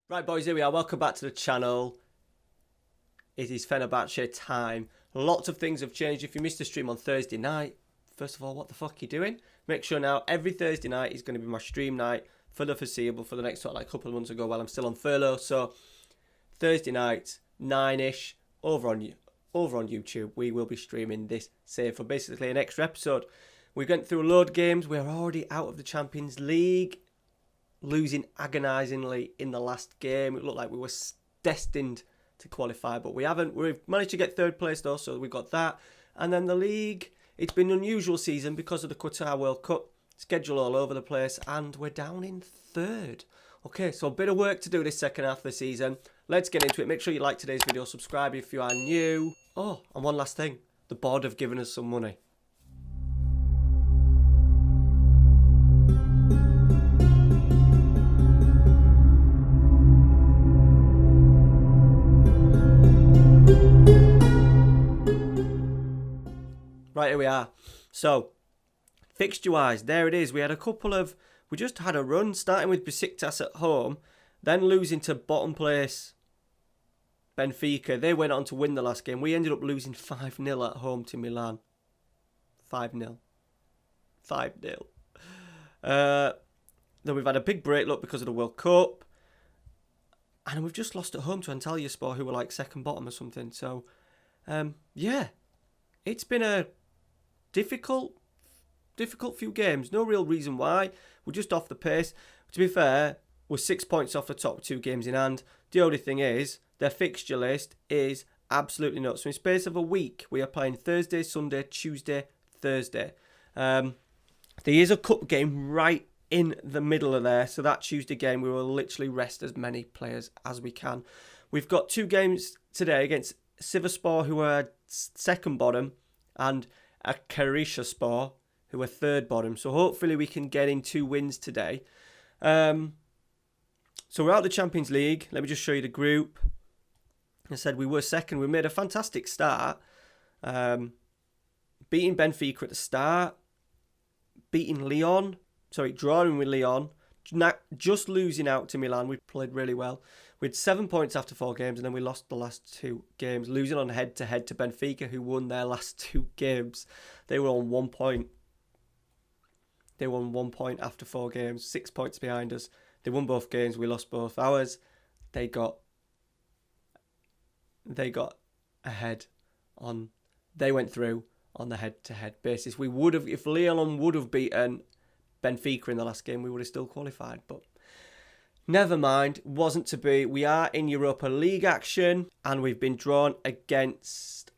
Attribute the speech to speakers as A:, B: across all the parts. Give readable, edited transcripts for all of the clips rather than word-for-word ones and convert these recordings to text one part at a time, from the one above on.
A: Right, boys, here we are. Welcome back to the channel. It is Fenerbahce time. Lots of things have changed. If you missed the stream on Thursday night, first of all, what the fuck are you doing? Make sure now every Thursday night is going to be my stream night for the foreseeable, for the next couple of months ago while I'm still on furlough. So Thursday night, 9ish, over on YouTube, we will be streaming this save for basically an extra episode. We went through a load of games. We're already out of the Champions League, losing agonisingly in the last game. It looked like we were destined to qualify, but we haven't. We've managed to get third place though, so we got that. And then the league, it's been an unusual season because of the Qatar World Cup. Schedule all over the place, and we're down in third. Okay, so a bit of work to do this second half of the season. Let's get into it. Make sure you like today's video, subscribe if you are new. Oh, and one last thing. The board have given us some money. Right, here we are. So, fixture-wise, there it is. We just had a run, starting with Besiktas at home, then losing to bottom place Benfica. They went on to win the last game. We ended up losing 5-0 at home to Milan. 5-0. 5-0. Then we've had a big break, look, because of the World Cup. And we've just lost at home to Antalyaspor, who were like second bottom or something. So, yeah. It's been a difficult few games. No real reason why. We're just off the pace. To be fair, we're 6 points off the top, 2 games in hand. The only thing is, their fixture list is absolutely nuts. So in space of a week, we are playing Thursday, Sunday, Tuesday, Thursday. There is a cup game right in the middle of there. So that Tuesday game, we will literally rest as many players as we can. We've got 2 games today against Sivasspor, who are second bottom, and Akhisarspor, who are third bottom. So hopefully we can get in 2 wins today. So we're out of the Champions League. Let me just show you the group. I said we were second. We made a fantastic start. Beating Benfica at the start. Drawing with Lyon. Just losing out to Milan. We played really well. We had 7 points after 4 games, and then we lost the last 2 games, losing on head-to-head to Benfica, who won their last 2 games. They were on 1 point. They won 1 point after 4 games, 6 points behind us. They won both games. We lost both ours. They got ahead on. They went through on the head-to-head basis. We would have, if Lyon would have beaten Benfica in the last game, we would have still qualified, but never mind, wasn't to be. We are in Europa League action, and we've been drawn against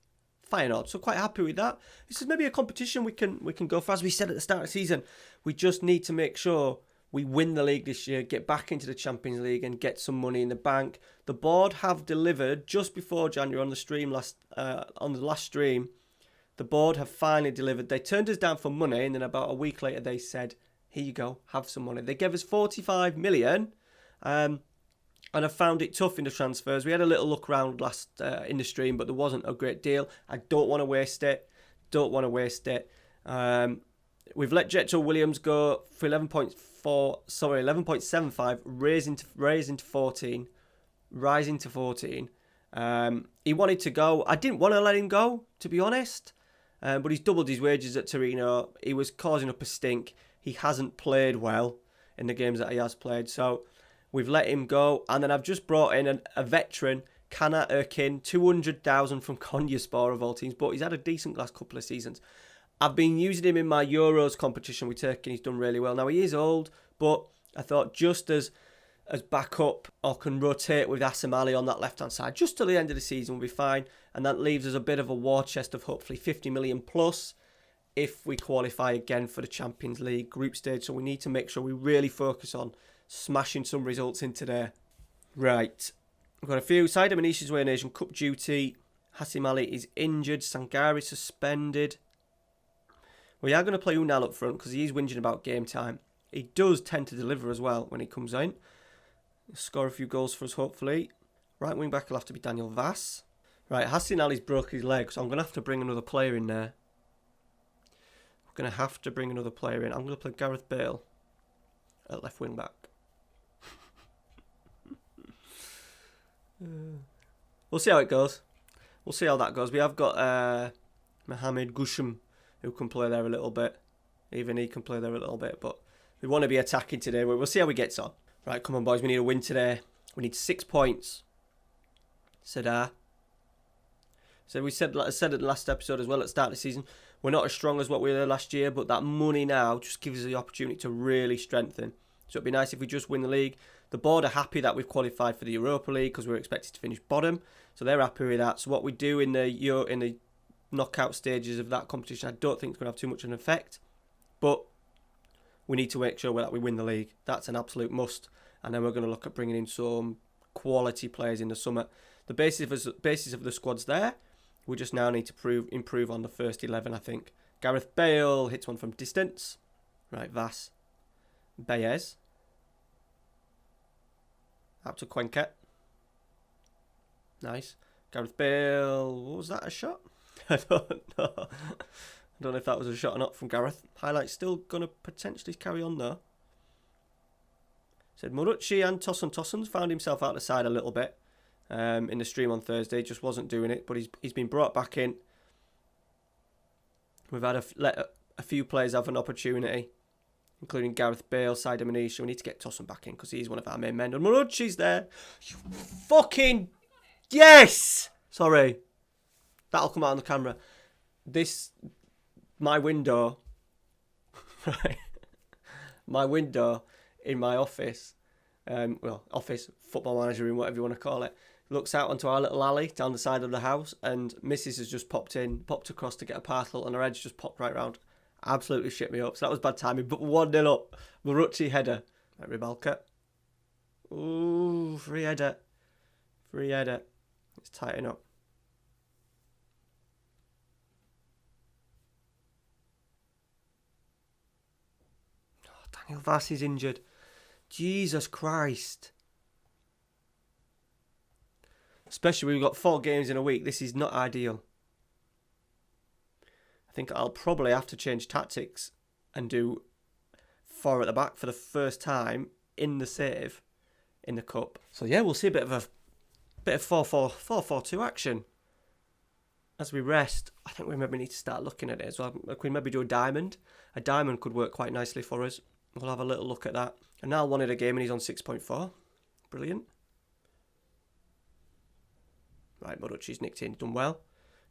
A: Feyenoord, so quite happy with that. This is maybe a competition we can go for. As we said at the start of the season, we just need to make sure we win the league this year, get back into the Champions League, and get some money in the bank. The board have delivered just before January on the stream on the last stream. The board have finally delivered. They turned us down for money, and then about a week later they said, "Here you go, have some money." They gave us 45 million. And I found it tough in the transfers. We had a little look around last in the stream, but there wasn't a great deal. I don't want to waste it. We've let Jetro Williams go for 11.75, rising to 14. He wanted to go. I didn't want to let him go, to be honest. But he's doubled his wages at Torino. He was causing up a stink. He hasn't played well in the games that he has played. So we've let him go. And then I've just brought in a veteran, Kana Erkin, 200,000 from Konyaspor of all teams. But he's had a decent last couple of seasons. I've been using him in my Euros competition with Turkey, and he's done really well. Now, he is old, but I thought just as backup, or can rotate with Asim Ali on that left-hand side, just till the end of the season will be fine. And that leaves us a bit of a war chest of hopefully 50 million plus if we qualify again for the Champions League group stage. So we need to make sure we really focus on smashing some results in today. Right. We've got a few. Saida Manisha's away in Asian Cup duty. Asim Ali is injured. Sangari suspended. We are going to play Unal up front because he is whinging about game time. He does tend to deliver as well when he comes in. Score a few goals for us, hopefully. Right wing back will have to be Daniel Vass. Right, Hassan Ali's broke his leg, so I'm going to have to bring another player in there. I'm going to have to bring another player in. I'm going to play Gareth Bale at left wing back. We'll see how it goes. We'll see how that goes. We have got Mohamed Gusham, who can play there a little bit. Even he can play there a little bit, but we want to be attacking today. We'll see how he gets on. Right, come on, boys. We need a win today. We need 6 points. Sadar. So I said at the last episode as well at the start of the season, we're not as strong as what we were last year, but that money now just gives us the opportunity to really strengthen. So it'd be nice if we just win the league. The board are happy that we've qualified for the Europa League because we're expected to finish bottom. So they're happy with that. So what we do in the knockout stages of that competition, I don't think it's going to have too much of an effect. But we need to make sure that we win the league. That's an absolute must. And then we're going to look at bringing in some quality players in the summer. The basis of the squad's there. We just now need to improve on the first 11, I think. Gareth Bale hits one from distance. Right, Vas. Baez. Out to Cuenca. Nice. Gareth Bale. What was that, a shot? I don't know. I don't know if that was a shot or not from Gareth. Highlights still going to potentially carry on though. Said Marucci and Tosson's found himself out the side a little bit. In the stream on Thursday, just wasn't doing it, but he's been brought back in. We've had a few players have an opportunity, including Gareth Bale, Saida Manisha. We need to get Tosson back in because he's one of our main men. And Marucci's there. You fucking yes! Sorry, that'll come out on the camera. My window, right? My window in my office, office, football manager room, whatever you want to call it, looks out onto our little alley down the side of the house, and Mrs. has just popped across to get a parcel, and her head's just popped right round. Absolutely shit me up. So that was bad timing, but 1-0 up. Marucci header. Right, Ribalka. Ooh, free header. Let's tighten up. Oh, Daniel Vass is injured. Jesus Christ. Especially when we've got 4 games in a week. This is not ideal. I think I'll probably have to change tactics and do 4 at the back for the first time in the save in the cup. So yeah, we'll see a bit of 4-4-2 action as we rest. I think we maybe need to start looking at it as well. Like we maybe do a diamond. A diamond could work quite nicely for us. We'll have a little look at that. And now wanted a game and he's on 6.4. Brilliant. Right, Marucci's nicked in, done well.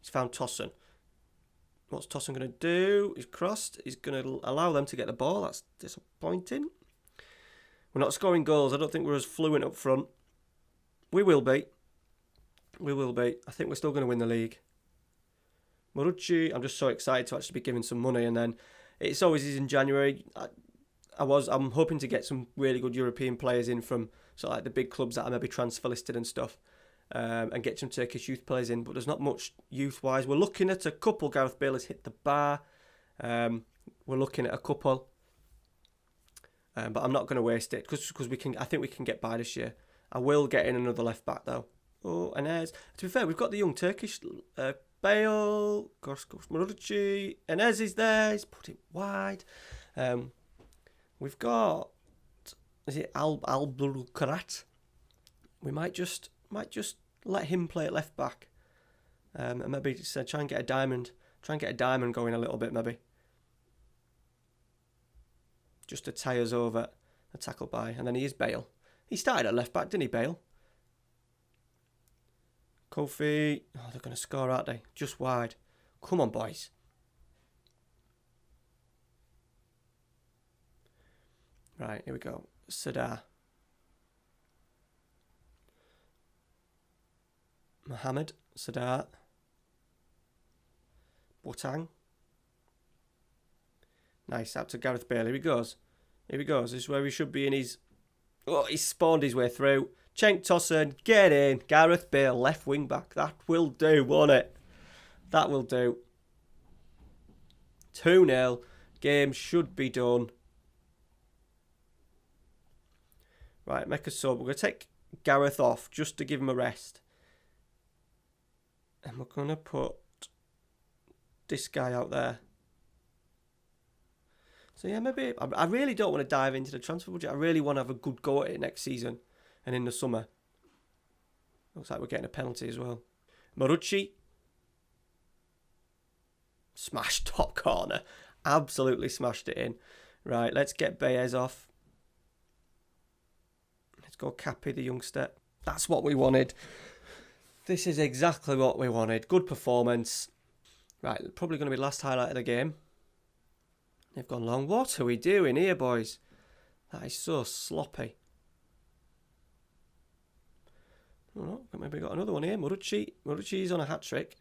A: He's found Tosson. What's Tosson going to do? He's crossed. He's going to allow them to get the ball. That's disappointing. We're not scoring goals. I don't think we're as fluent up front. We will be. I think we're still going to win the league. Marucci, I'm just so excited to actually be giving some money. And then it's always in January. I'm hoping to get some really good European players in from sort of like the big clubs that are maybe transfer listed and stuff. And get some Turkish youth players in, but there's not much youth-wise. We're looking at a couple. Gareth Bale has hit the bar. We're looking at a couple, but I'm not going to waste it because I think we can get by this year. I will get in another left back though. Oh, Enes. To be fair, we've got the young Turkish Bale, Marucci. Enes is there. He's put it wide. We've got, is it Al-Bulkarat? We might just let him play at left back, and maybe just try and get a diamond going a little bit, maybe, just to tie us over a tackle by. And then he is Bale. He started at left back, didn't he, Bale? Kofi. Oh, they're going to score, aren't they? Just wide. Come on, boys. Right, here we go. Sadar. Mohamed, Sadar, Boateng. Nice, out to Gareth Bale. Here he goes. This is where he should be in his... Oh, he's spawned his way through. Cenk Tosun, get in. Gareth Bale, left wing back. That will do, won't it? That will do. 2-0. Game should be done. Right, make a sub. We're going to take Gareth off just to give him a rest. And we're going to put this guy out there. So yeah, maybe... I really don't want to dive into the transfer budget. I really want to have a good go at it next season and in the summer. Looks like we're getting a penalty as well. Marucci. Smashed top corner. Absolutely smashed it in. Right, let's get Baez off. Let's go Cappy, the youngster. That's what we wanted. This is exactly what we wanted. Good performance. Right, probably going to be the last highlight of the game. They've gone long. What are we doing here, boys? That is so sloppy. Oh, maybe got another one here. Marucci's on a hat-trick.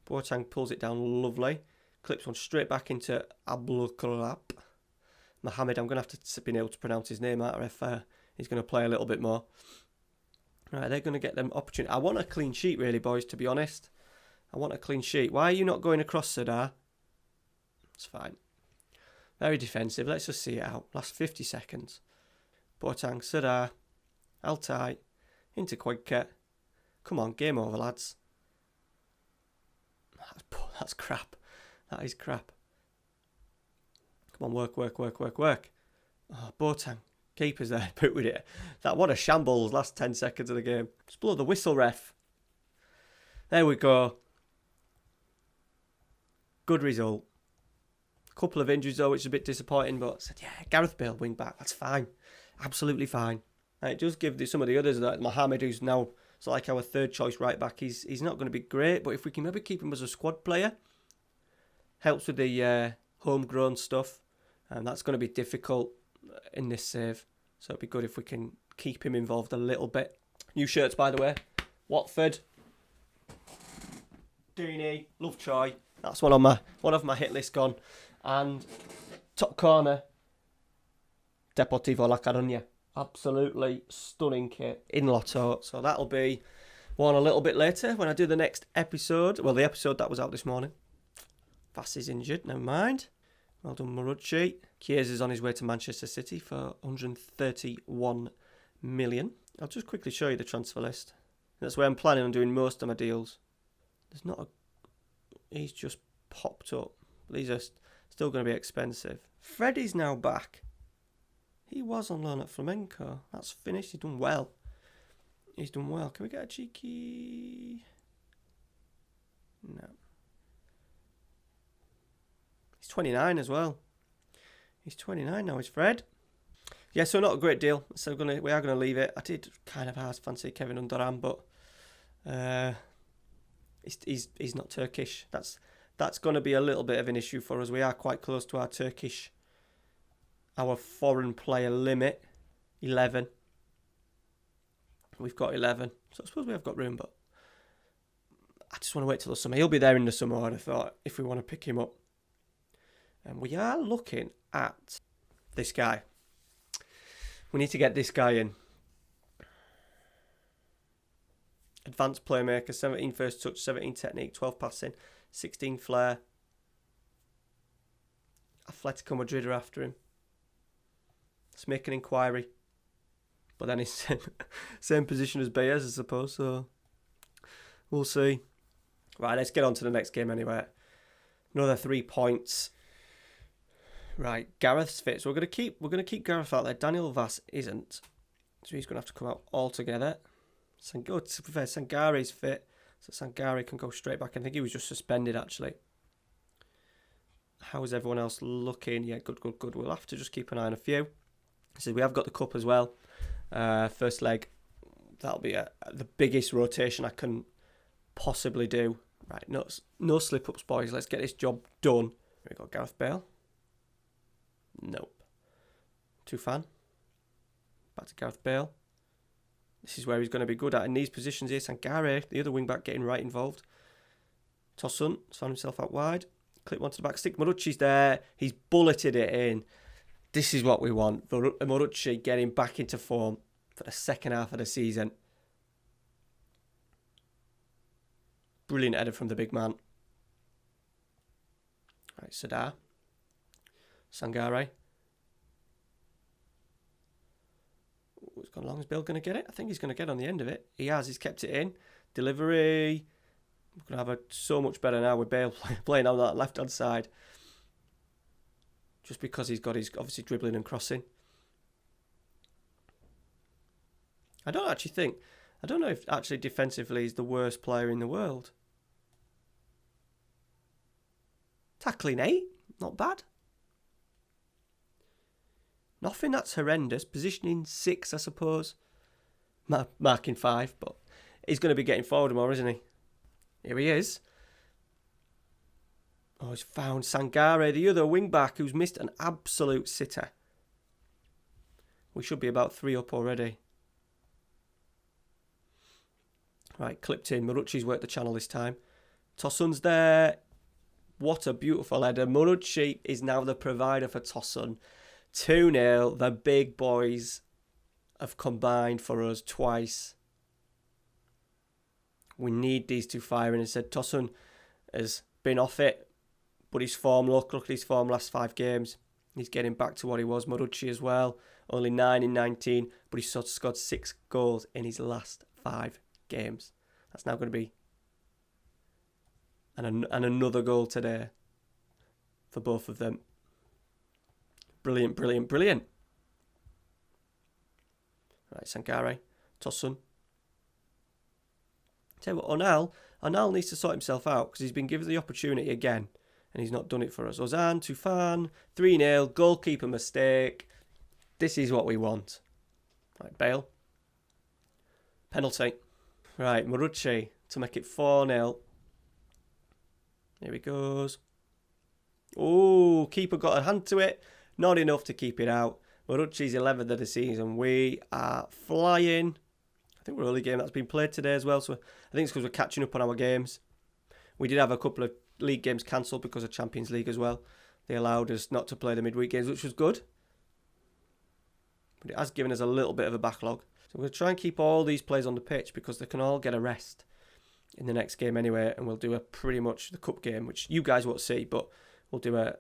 A: Boateng pulls it down lovely. Clips one straight back into Ablukalap. Mohamed, I'm going to have to be able to pronounce his name out if he's going to play a little bit more. Right, they're going to get them opportunity. I want a clean sheet, really, boys, to be honest. I want a clean sheet. Why are you not going across, Sadar? It's fine. Very defensive. Let's just see it out. Last 50 seconds. Boateng, Sadar, Altai, into Quigcat. Come on, game over, lads. That's crap. That is crap. Come on, work. Oh, Boateng. Keeper's there. Put with it. What a shambles. Last 10 seconds of the game. Just blow the whistle, ref. There we go. Good result. Couple of injuries though, which is a bit disappointing, but I said, yeah, Gareth Bale wing back. That's fine. Absolutely fine. And it does give some of the others, like Mohamed, who's now like our third choice right back. He's not going to be great, but if we can maybe keep him as a squad player, helps with the homegrown stuff, and that's going to be difficult in this save. So it'd be good if we can keep him involved a little bit. New shirts, by the way. Watford. Deeney. Lovejoy. That's one of my hit list gone. And top corner. Deportivo La Coruña. Absolutely stunning kit in Lotto. So that'll be one a little bit later when I do the next episode. Well, the episode that was out this morning. Vass is injured, never mind. Well done, Marucci. Chiesa's on his way to Manchester City for 131 million. I'll just quickly show you the transfer list. That's where I'm planning on doing most of my deals. There's not a... He's just popped up. These are still going to be expensive. Freddie's now back. He was on loan at Flamenco. That's finished. He's done well. Can we get a cheeky... No. He's 29 as well. He's 29 now, is Fred. Yeah, so not a great deal. So we are gonna leave it. I did kind of half fancy Kevin Underham, but he's not Turkish. That's going to be a little bit of an issue for us. We are quite close to our foreign player limit, 11. We've got 11, so I suppose we have got room, but I just want to wait till the summer. He'll be there in the summer, I'd have thought, if we want to pick him up. And we are looking at this guy. We need to get this guy in. Advanced playmaker, 17 first touch, 17 technique, 12 passing, 16 flair. Atletico Madrid are after him. Let's make an inquiry. But then he's same position as Baez, I suppose, so we'll see. Right, let's get on to the next game anyway. Another 3 points. Right, Gareth's fit. So we're gonna keep Gareth out there. Daniel Vass isn't. So he's gonna have to come out altogether. To be fair, Sangari's fit. So Sangari can go straight back. I think he was just suspended actually. How is everyone else looking? Yeah, good. We'll have to just keep an eye on a few. So we have got the cup as well. First leg. That'll be the biggest rotation I can possibly do. Right, no slip-ups, boys. Let's get this job done. Here we go, Gareth Bale. Nope. Tufan. Back to Gareth Bale. This is where he's going to be good at in these positions here. Sangare, the other wing-back, getting right involved. Tosun found himself out wide. Clip one to the back stick. Marucci's there. He's bulleted it in. This is what we want. Marucci getting back into form for the second half of the season. Brilliant header from the big man. Right, Sadar. Sangare. It's gone long. Is Bill going to get it? I think he's going to get on the end of it. He has. He's kept it in. Delivery. We're going to have so much better now with Bale playing on that left-hand side. Just because he's got his, obviously, dribbling and crossing. I don't actually think I don't know if actually defensively he's the worst player in the world. Tackling 8, not bad. Nothing that's horrendous. Positioning 6, I suppose. Marking 5, but he's going to be getting forward more, isn't he? Here he is. Oh, he's found Sangare, the other wing-back, who's missed an absolute sitter. We should be about 3 up already. Right, clipped in. Marucci's worked the channel this time. Tosun's there. What a beautiful header. Marucci is now the provider for Tosun. 2-0. The big boys have combined for us twice. We need these two firing. Instead, Tosun has been off it. But his form, look at his form last 5 games. He's getting back to what he was. Marucci as well. Only 9 in 19. But he's scored 6 goals in his last 5 games. That's now going to be... And another goal today. For both of them. Brilliant, brilliant, brilliant. Right, Sangare. Tosun. Tell you what, Onal needs to sort himself out. Because he's been given the opportunity again. And he's not done it for us. Ozan, Tufan, 3-0, goalkeeper mistake. This is what we want. Right, Bale. Penalty. Right, Marucci to make it 4-0. Here he goes. Oh, keeper got a hand to it. Not enough to keep it out. Marucci's 11th of the season. We are flying. I think we're the only game that's been played today as well. So I think it's because we're catching up on our games. We did have a couple of league games cancelled because of Champions League as well. They allowed us not to play the midweek games, which was good. But it has given us a little bit of a backlog. So we're going to try and keep all these players on the pitch because they can all get a rest in the next game anyway. And we'll do a pretty much the cup game, which you guys won't see, but we'll do a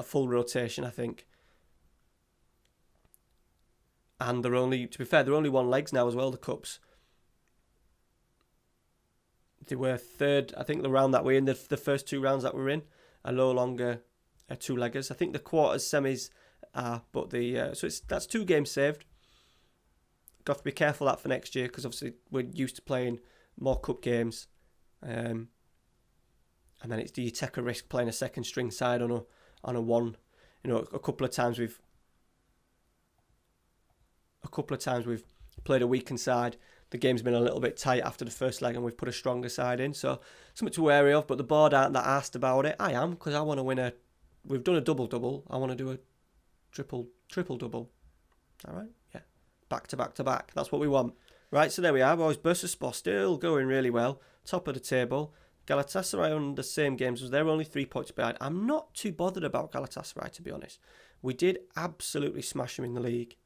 A: full rotation, I think. And they're only, to be fair, they're only 1 legs now as well, the cups. They were third, I think the round that we're in, the first 2 rounds that we're in are no longer 2-leggers. I think the quarters, semis are, but that's 2 games saved. Got to be careful that for next year because obviously we're used to playing more cup games. And then do you take a risk playing a second string side on a one? You know, a couple of times we've played a weakened side. The game's been a little bit tight after the first leg and we've put a stronger side in. So something to wary of, but the board aren't that asked about it. I am, because I want to win we've done a double-double. I want to do a triple-double. All right? Yeah. Back to back to back. That's what we want. Right, so there we are. Boys, Bursaspor still going really well. Top of the table. Galatasaray on the same games as they're only 3 points behind. I'm not too bothered about Galatasaray, to be honest. We did absolutely smash them in the league.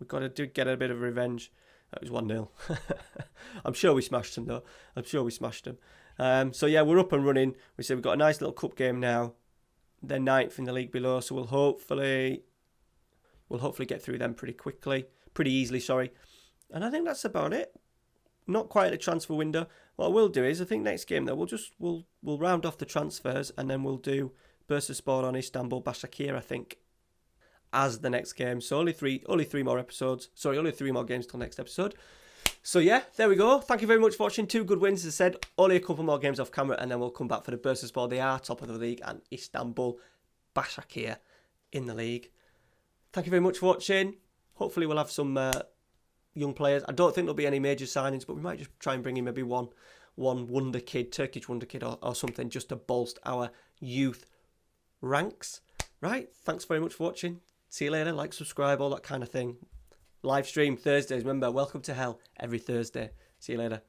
A: We've got to get a bit of revenge. That was 1-0. I'm sure we smashed them, though. I'm sure we smashed them. So, yeah, we're up and running. We said we've got a nice little cup game now. They're 9th in the league below, so we'll hopefully get through them pretty easily, sorry. And I think that's about it. Not quite a transfer window. What I will do is, I think next game, though, we'll round off the transfers and then we'll do Bursaspor on Istanbul Başakşehir, I think, as the next game. So only three more episodes. Sorry, only 3 more games till next episode. So yeah, there we go. Thank you very much for watching. 2 good wins, as I said. Only a couple more games off camera and then we'll come back for the Bursaspor. They are top of the league and Istanbul Başakşehir in the league. Thank you very much for watching. Hopefully we'll have some young players. I don't think there'll be any major signings, but we might just try and bring in maybe one wonder kid, Turkish wonder kid or something, just to bolster our youth ranks. Right, thanks very much for watching. See you later, like, subscribe, all that kind of thing. Live stream Thursdays, remember, welcome to hell every Thursday. See you later.